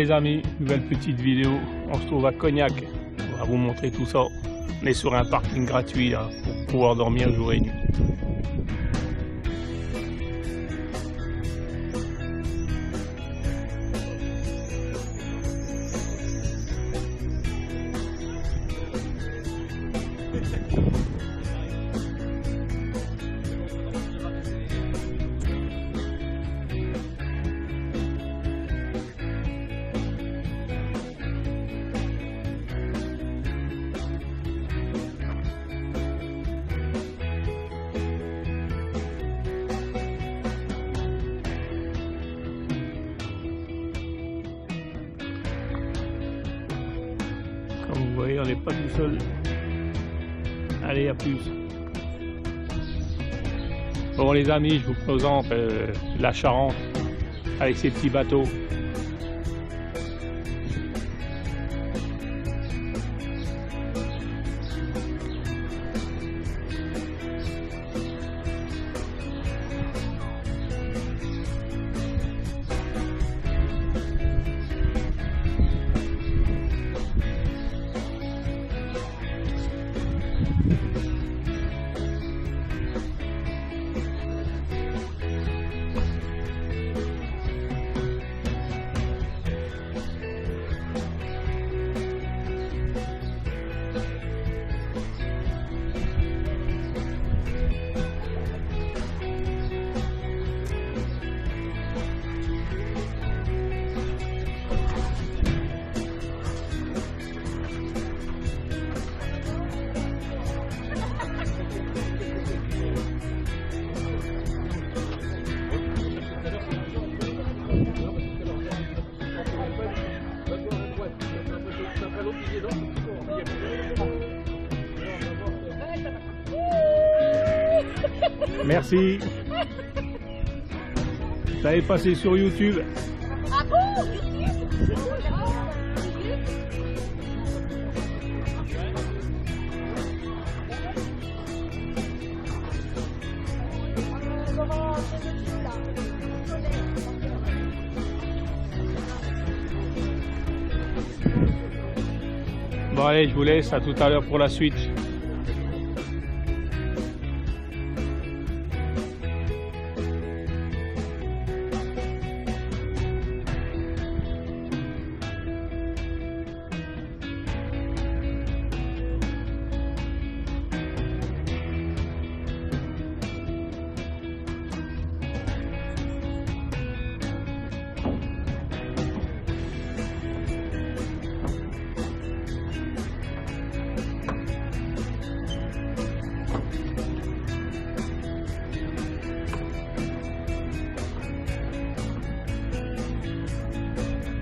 les amis, nouvelle petite vidéo, on se trouve à Cognac, on va vous montrer tout ça. On est sur un parking gratuit là, pour pouvoir dormir jour et nuit. Comme vous voyez, on n'est pas tout seul. Allez, à plus. Bon les amis, je vous présente la Charente avec ses petits bateaux. Merci. Ça est passé sur YouTube. Ah bon, YouTube? Bon allez, je vous laisse, à tout à l'heure pour la suite.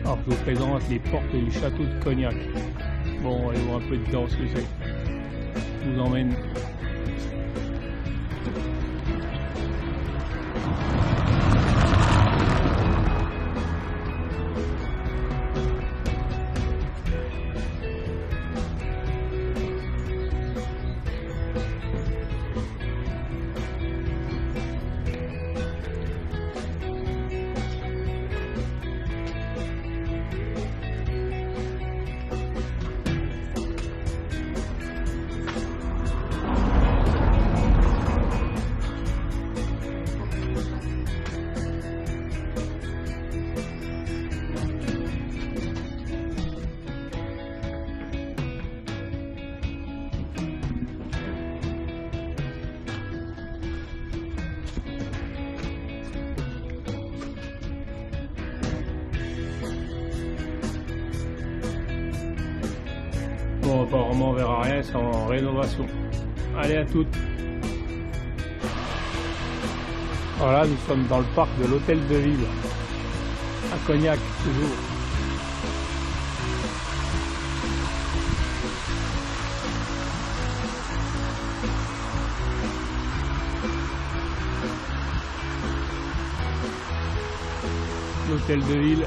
Alors je vous présente les portes du château de Cognac. Bon, on va aller voir un peu dedans ce que c'est. Je vous emmène. Bon, apparemment on verra rien, c'est en rénovation. Allez, à toutes. Voilà, nous sommes dans le parc de l'Hôtel de Ville, à Cognac, toujours. L'Hôtel de Ville.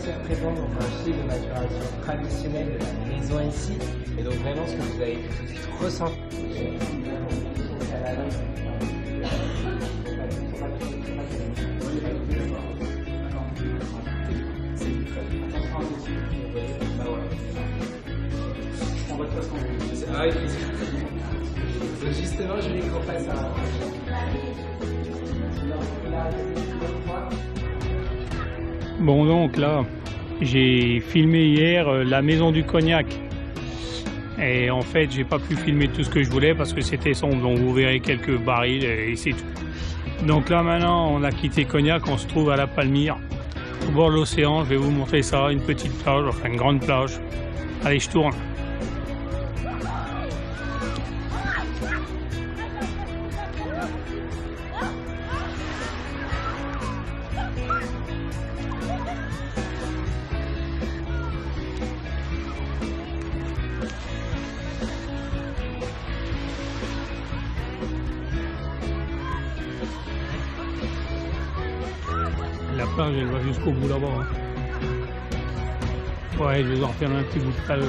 se représente donc un fil de maturation traditionnel de la maison ici. Et donc vraiment ce que vous allez tout de suite ressentir. Ah oui, donc justement, je voulais qu'on fasse un... Bon donc là, j'ai filmé hier la maison du cognac. Et en fait, j'ai pas pu filmer tout ce que je voulais parce que c'était sombre. Donc vous verrez quelques barils et c'est tout. Donc là maintenant, on a quitté Cognac, on se trouve à la Palmyre, au bord de l'océan. Je vais vous montrer ça, une petite plage, enfin une grande plage. Allez, je tourne. La plage, elle va jusqu'au bout là-bas. Hein. Ouais, je vais en faire un petit bout de calme.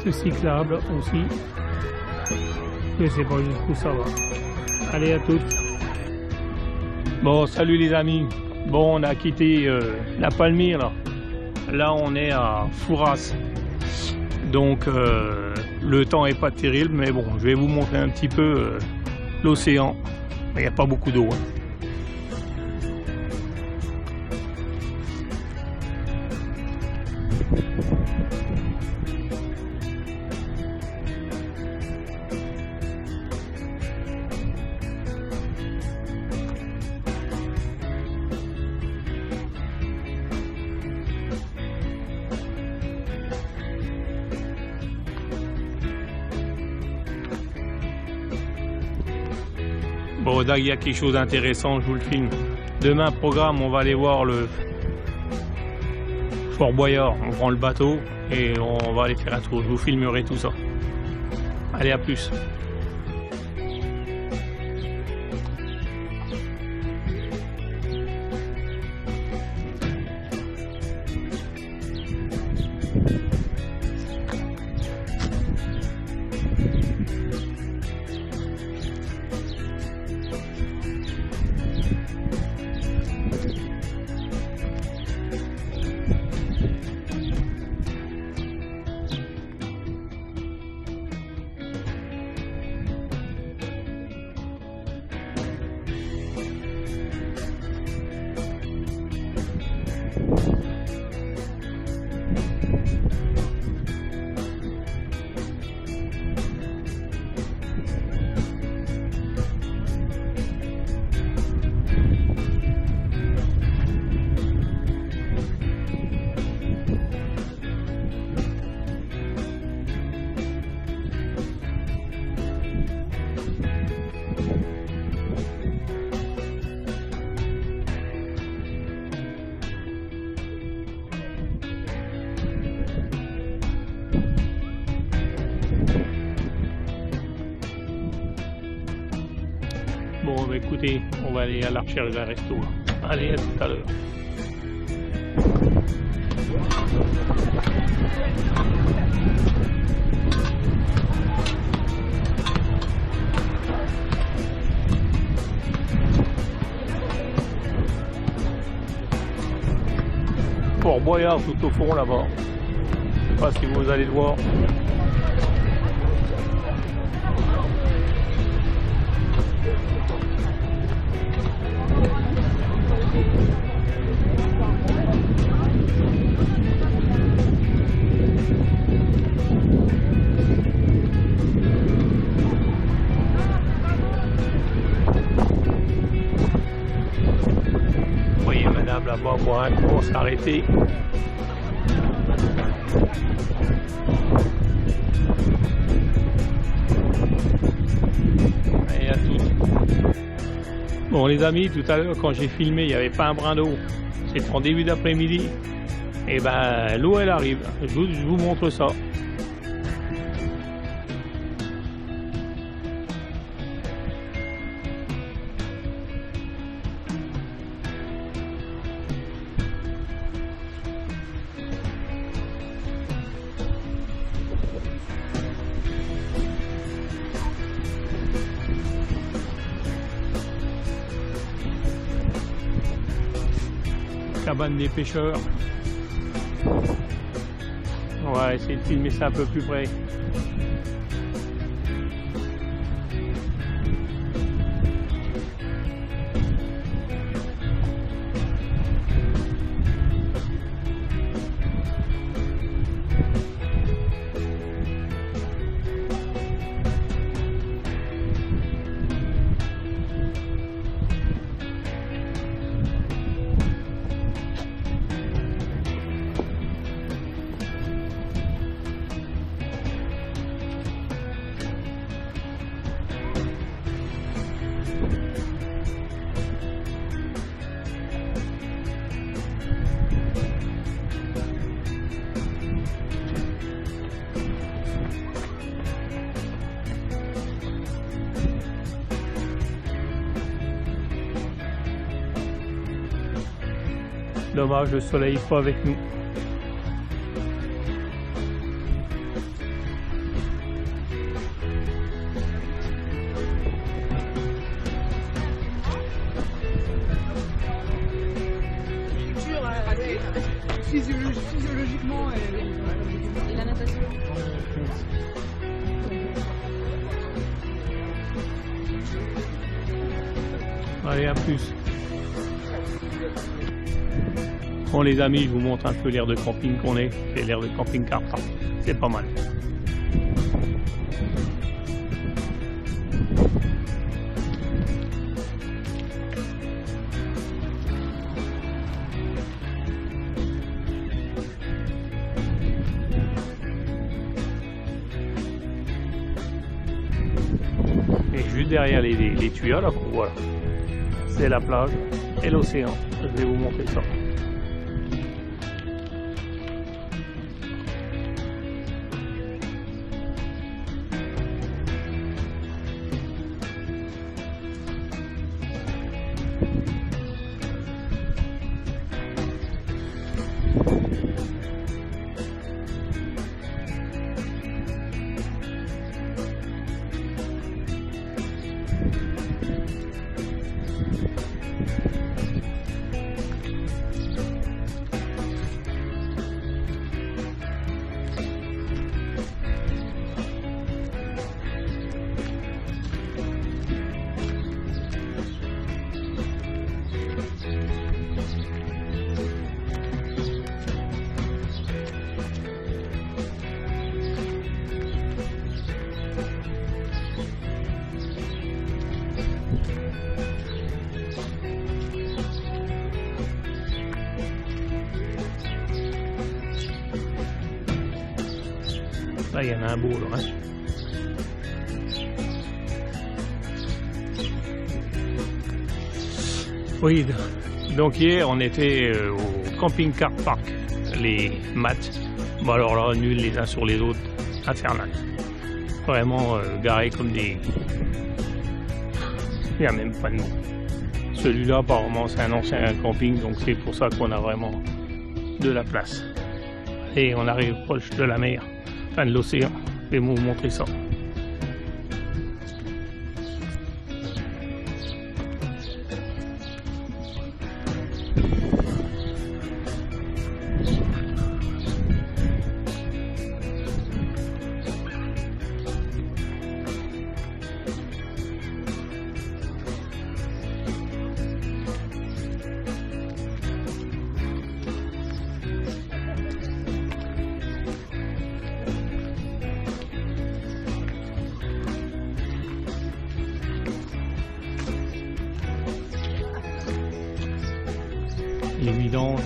Piste cyclable aussi. Je sais pas jusqu'où ça va. Allez, à toutes. Bon, salut les amis. Bon, on a quitté la Palmyre là. Là, on est à Fouras. Donc, le temps est pas terrible, mais bon, je vais vous montrer un petit peu l'océan. Il n'y a pas beaucoup d'eau. Hein. Bon, là, il y a quelque chose d'intéressant, je vous le filme. Demain, programme, on va aller voir le Fort Boyard. On prend le bateau et on va aller faire un tour. Je vous filmerai tout ça. Allez, à plus. Bon, bah, écoutez, on va aller à la recherche d'un resto. Là. Allez, à tout à l'heure. Fort Boyard tout au fond là-bas. Je sais pas si vous allez le voir. Vous voyez madame là-bas boire un coup pour s'arrêter. Et à tout. Bon les amis, tout à l'heure quand j'ai filmé, il n'y avait pas un brin d'eau. C'était en début d'après-midi. Et ben l'eau elle arrive. Je vous montre ça. Cabane des pêcheurs. On va essayer de filmer ça un peu plus près. Dommage, le soleil n'est pas avec nous. Physiologiquement et la natation. Allez, à plus. Bon les amis, je vous montre un peu l'aire de camping qu'on est. C'est l'aire de camping car park. C'est pas mal. Et juste derrière les tuyaux là, voilà. C'est la plage et l'océan. Je vais vous montrer ça. Là, il y en a un beau, là. Hein. Oui, donc hier, on était au Camping Car Park, les maths. Bon, alors là, nuls les uns sur les autres, infernal. Vraiment garés comme des... Il n'y a même pas de nom. Celui-là, apparemment, c'est un ancien camping, donc c'est pour ça qu'on a vraiment de la place. Et on arrive proche de la mer. Enfin de l'océan, je vais vous montrer ça. vidange.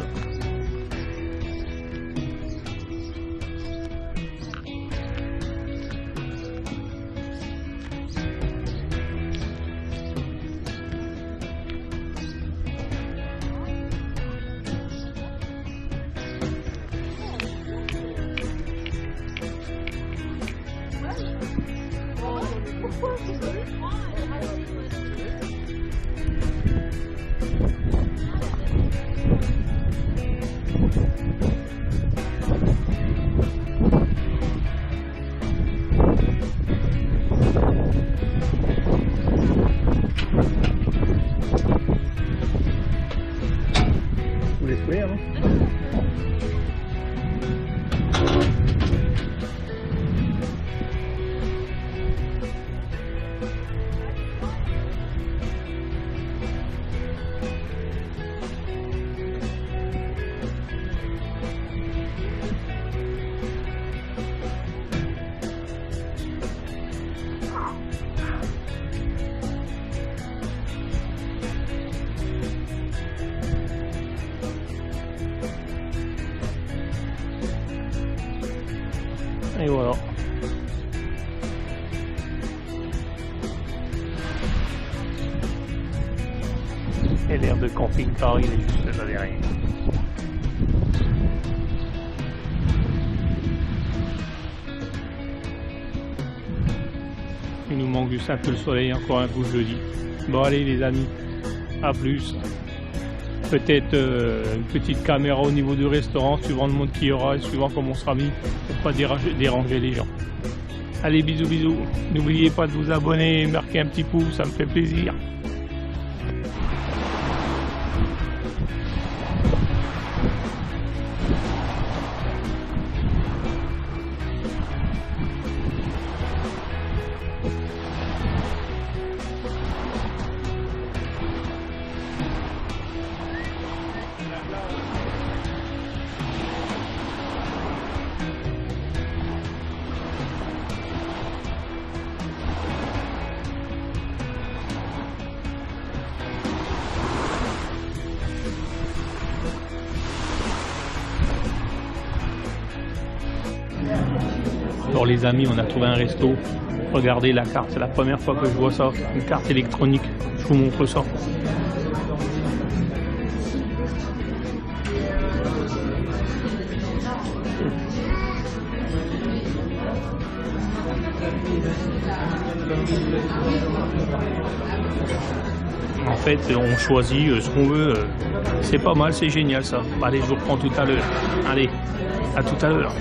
Vous les trouvez avant? Et voilà. Et l'air de camping-car, il est juste là derrière. Il nous manque juste un peu le soleil, encore un coup je le dis. Bon allez les amis, à plus. Peut-être une petite caméra au niveau du restaurant, suivant le monde qu'il y aura et suivant comment on sera mis, pour pas déranger les gens. Allez, bisous bisous. N'oubliez pas de vous abonner et marquer un petit pouce, ça me fait plaisir. Alors les amis, on a trouvé un resto. Regardez la carte, c'est la première fois que je vois ça. Une carte électronique, je vous montre ça. En fait, on choisit ce qu'on veut. C'est pas mal, c'est génial ça. Allez, je vous reprends tout à l'heure. Allez, à tout à l'heure.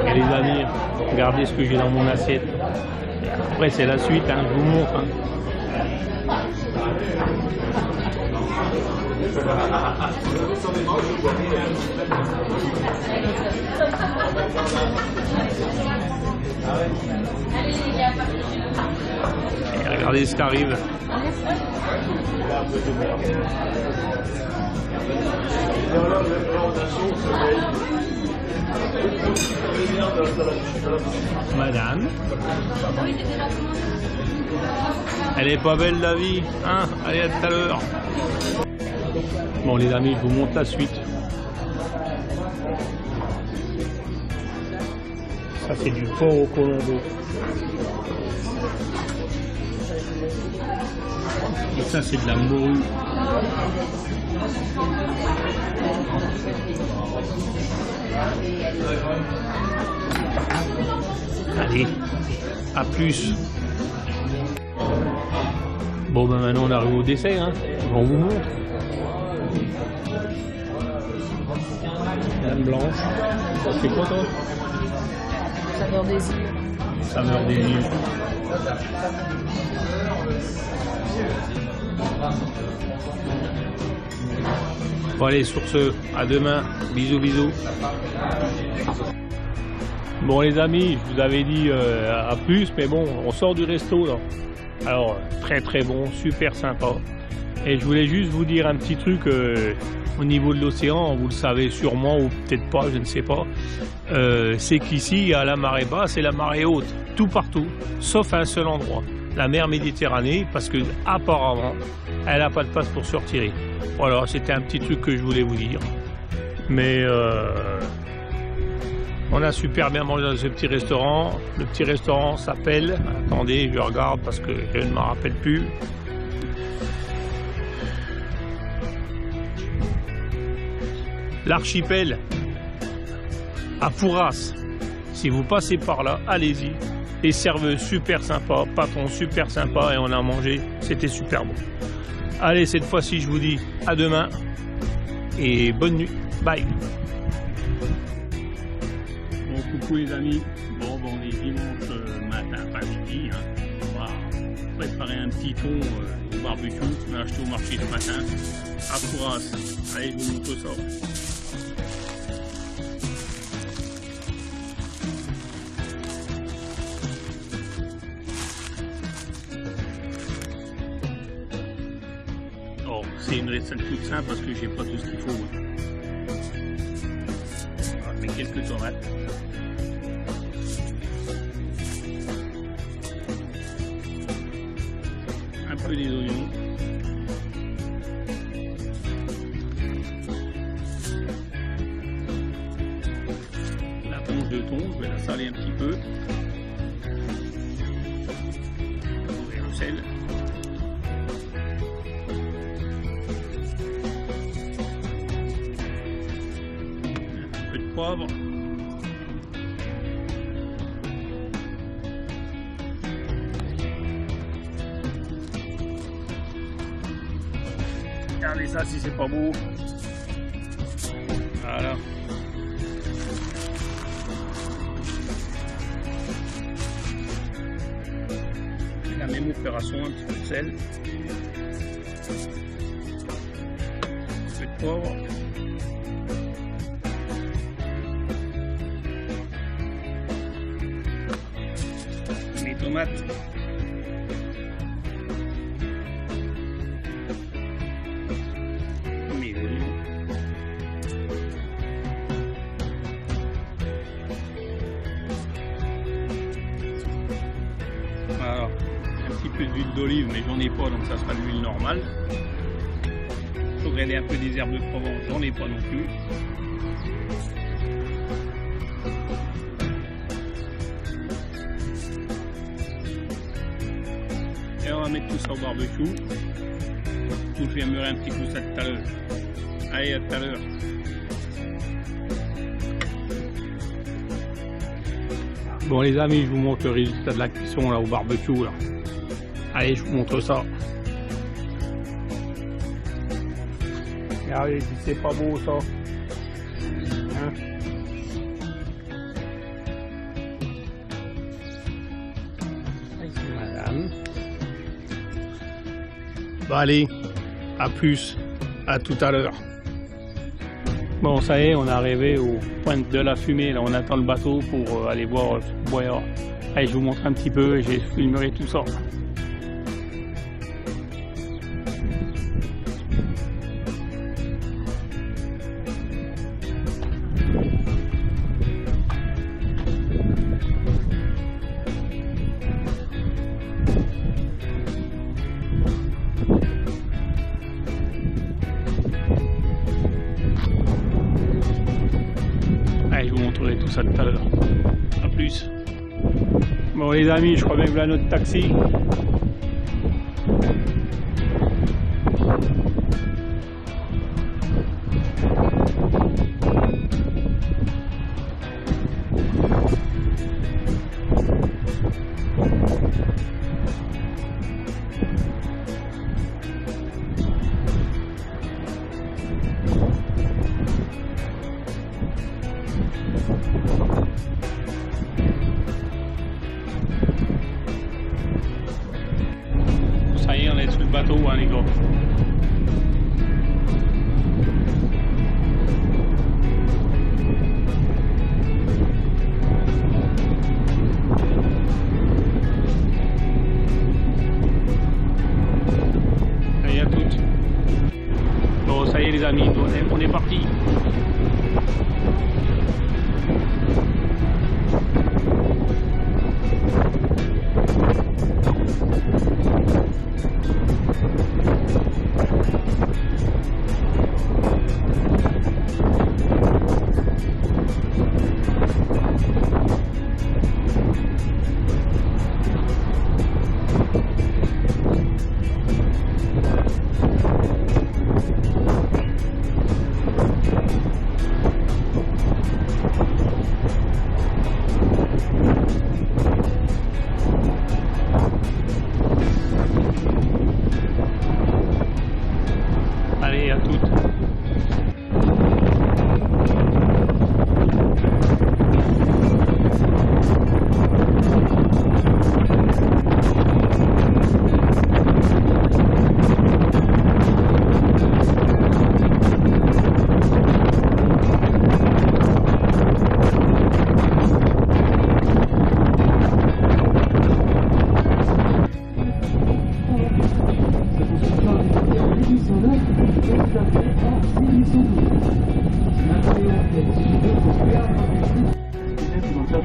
Et les amis, regardez ce que j'ai dans mon assiette. Après, c'est la suite, hein, je vous montre. Hein. Et regardez ce qui arrive. Madame, elle est pas belle la vie, hein? Allez, à tout à l'heure. Bon les amis, je vous montre la suite. Ça c'est du porc au colombo. Et ça c'est de la morue. Allez, à plus. Bon ben maintenant on arrive au dessert, hein. On vous montre. Dame blanche. C'est quoi toi? Saveur des îles. Saveur des îles. Bon allez, sur ce, à demain. Bisous bisous. Bon les amis, je vous avais dit à plus, mais bon, on sort du resto là. Alors très très bon, super sympa. Et je voulais juste vous dire un petit truc au niveau de l'océan, vous le savez sûrement ou peut-être pas, je ne sais pas. C'est qu'ici il y a la marée basse et la marée haute, tout partout, sauf à un seul endroit. la mer Méditerranée parce que apparemment elle n'a pas de passe pour se retirer. Voilà, c'était un petit truc que je voulais vous dire. Mais on a super bien mangé dans ce petit restaurant. Le petit restaurant s'appelle, attendez, je regarde parce que je ne m'en rappelle plus. L'Archipel à Fouras. Si vous passez par là, allez-y. Les serveuses super sympas, patron super sympa et on a mangé, c'était super bon. Allez, cette fois-ci, je vous dis à demain et bonne nuit. Bye. Bon, coucou les amis. Bon, on est dimanche matin, pas midi. Hein. On va préparer un petit thon au barbecue qu'on a acheté au marché ce matin à Fouras. Allez, je vous montre ça. C'est une recette toute simple parce que j'ai pas tout ce qu'il faut. On met quelques tomates. Un peu des oignons. La ponche de thon, je vais la saler un petit peu. Et le sel. Poivre. Regardez ça si c'est pas beau. Voilà. La même opération, un petit peu de sel. Un peu de poivre. Tomates. Mes oignons. Alors, un petit peu d'huile d'olive, mais j'en ai pas, donc ça sera de l'huile normale. Il faudrait un peu des herbes de Provence, j'en ai pas non plus. Et on va mettre tout ça au barbecue. Je filmerai un petit coup ça tout à l'heure. Allez, à tout à l'heure. Bon les amis, je vous montre le résultat de la cuisson là au barbecue là. Allez, je vous montre ça. Regardez si c'est pas beau ça. Hein? Madame. Bon allez, à plus, à tout à l'heure. Bon ça y est, on est arrivé au point de la fumée, là on attend le bateau pour aller voir boire. Allez, je vous montre un petit peu et j'ai filmé tout ça. Allez, je vous montrerai tout ça tout à l'heure. A plus. Bon les amis, je crois bien que voilà notre taxi. Ça y est, on est sur le bateau, hein, les gars. Allez, à toutes. Bon, ça y est, les amis, on est parti.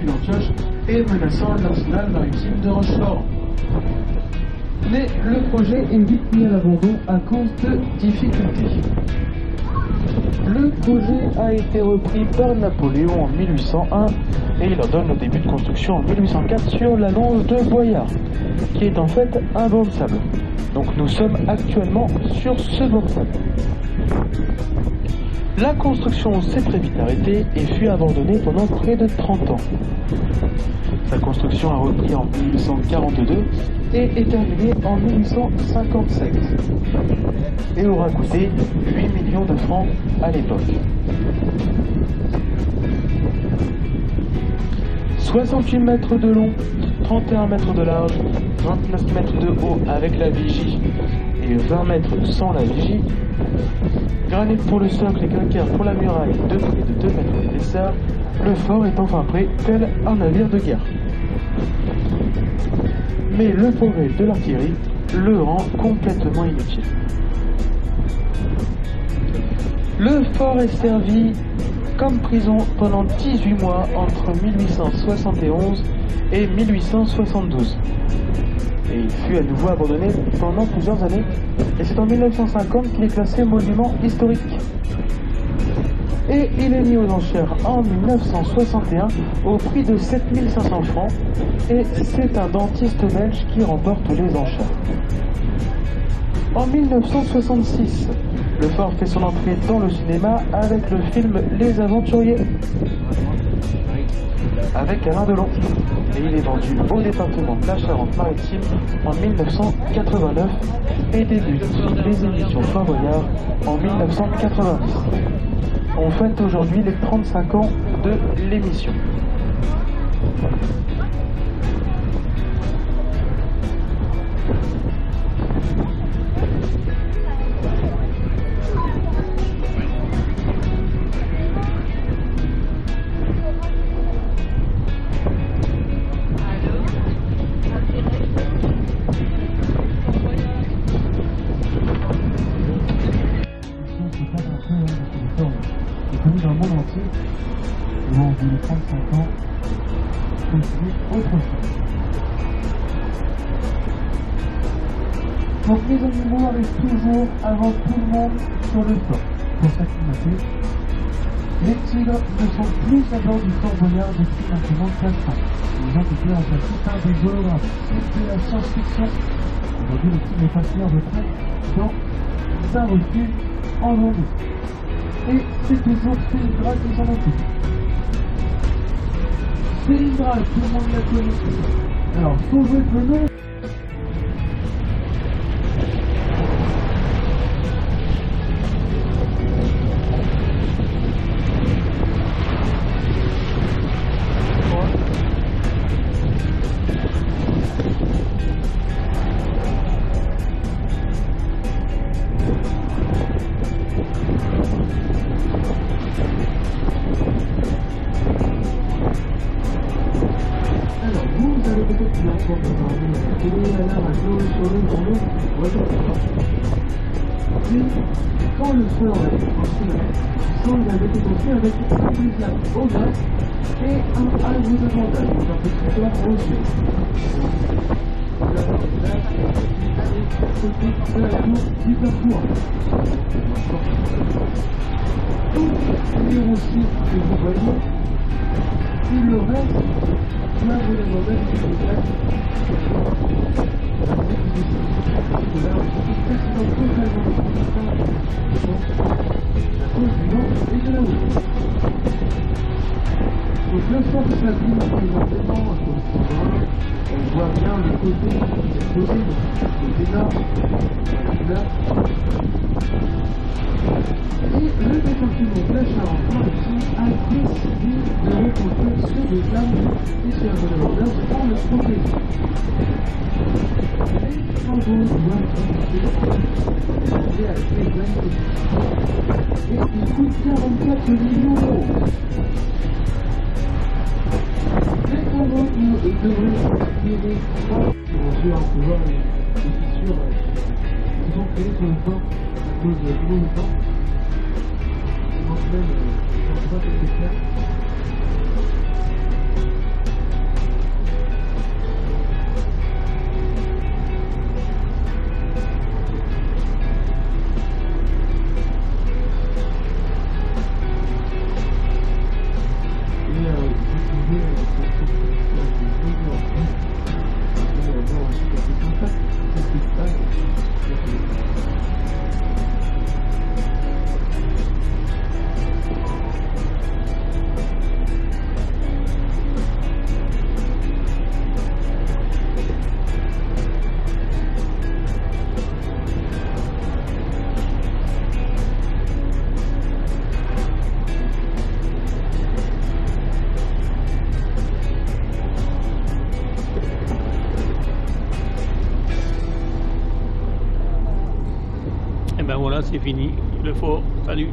d'Antioche et menaçant l'arsenal maritime de Rochefort. Mais le projet est vite mis à l'abandon à cause de difficultés. Le projet a été repris par Napoléon en 1801 et il en donne le début de construction en 1804 sur la longe de Boyard, qui est en fait un banc de sable. Donc nous sommes actuellement sur ce banc de sable. La construction s'est très vite arrêtée et fut abandonnée pendant près de 30 ans. Sa construction a repris en 1842 et est terminée en 1857 et aura coûté 8 millions de francs à l'époque. 68 mètres de long, 31 mètres de large, 29 mètres de haut avec la vigie et 20 mètres sans la vigie, granit pour le socle et calcaire pour la muraille de près de 2 mètres d'épaisseur, le fort est enfin prêt tel un navire de guerre. Mais le progrès de l'artillerie le rend complètement inutile. Le fort est servi comme prison pendant 18 mois entre 1871 et 1872. Et il fut à nouveau abandonné pendant plusieurs années, et c'est en 1950 qu'il est classé monument historique. Et il est mis aux enchères en 1961 au prix de 7500 francs, et c'est un dentiste belge qui remporte les enchères. En 1966, le fort fait son entrée dans le cinéma avec le film Les Aventuriers, avec Alain Delon, et il est vendu au département de la Charente-Maritime en 1989 et débute les émissions Fort Boyard en 1990. On fête aujourd'hui les 35 ans de l'émission. Dans le monde entier, et on dit les 35 ans, construire autre chose. Donc les animaux arrivent toujours avant tout le monde sur le fort pour s'acclimater. Les tigres ne sont plus à bord du Fort Boyard depuis maintenant 4 ans. Ils ont été remplacés par des hologrammes. C'est de la science-fiction. Aujourd'hui, le tigre est passé à retraite dans un refuge en Vendée. Et c'est toujours Célindra qui s'en occupe. Célindra, tout le monde la connaît. Alors, faut jouer le nom. Quand le fort a été construit, il avait été construit avec un brisage au gaz et un havre de montage, donc un petit fort au ciel. De la tour du parcours. Tout les roussis que vous voyez, et le reste, l'havre de montage du brisage. Donc le fort s'abîme présentement à cause du vent. On voit bien le côté qui est posé, c'est énorme, et le département de la Charente-Maritime a décidé de reconstruire sur des armes et sur un demandeur pour le protéger. Les travaux doivent commencer à s'examiner. Et il coûte 44 millions d'euros. Les travaux devraient s'inspirer pour voir les fissures qui sont créées sur le fort à cause de l'eau du temps. Éventuellement, je ne sais pas si c'est clair. ben voilà, c'est fini. Le fort, salut.